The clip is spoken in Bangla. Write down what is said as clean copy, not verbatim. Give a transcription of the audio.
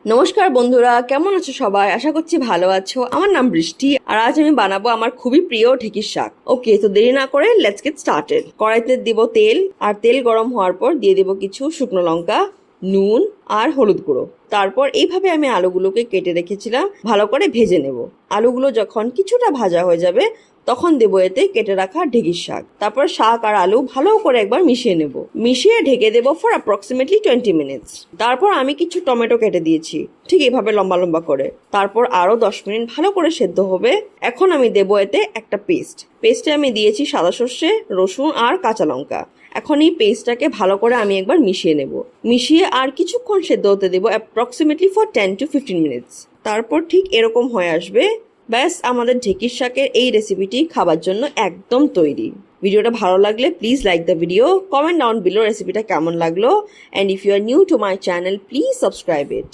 নমস্কার বন্ধুরা, কেমন আছো সবাই? আশা করছি ভালো আছো। আমার নাম বৃষ্টি আর আজ আমি বানাবো আমার খুবই প্রিয় ঢেঁকির শাক। ওকে, তো দেরি না করে লেটস গেট স্টার্টেড। কড়াইতে দিব তেল, আর তেল গরম হওয়ার পর দিয়ে দেব কিছু শুকনো লঙ্কা, নুন আর হলুদ গুঁড়ো। তারপর এইভাবে আমি আলুগুলোকে কেটে রেখেছিলাম ভালো করে ভেজে নেব। আলুগুলো যখন কিছুটা ভাজা হয়ে যাবে তখন দেবো এতে কেটে রাখা ঢেঁকির শাক। তারপর শাক আর আলু ভালো করে একবার মিশিয়ে নেব। মিশিয়ে ঢেকে দেবো ফর অ্যাপ্রক্সিমেটলি 20 মিনিটস। তারপর আমি কিছু টমেটো কেটে দিয়েছি ঠিক এইভাবে লম্বা লম্বা করে। তারপর আরো 10 মিনিট ভালো করে সেদ্ধ হবে। এখন আমি দেবো এতে একটা পেস্টে আমি দিয়েছি সাদা সর্ষে, রসুন আর কাঁচা লঙ্কা। এখন এই পেস্টটাকে ভালো করে আমি একবার মিশিয়ে নেব। মিশিয়ে আর কিছুক্ষণ সেদ্ধ হতে দেবো অ্যাপ্রক্সিমেটলি ফর 10 to 15 মিনিটস। তারপর ঠিক এরকম হয়ে আসবে। ব্যাস, আমাদের ঢেঁকির শাকের এই রেসিপিটি খাবার জন্য একদম তৈরি। ভিডিওটা ভালো লাগলে please like the video, comment down below রেসিপিটা কেমন লাগলো, and if you are new to my channel please subscribe it.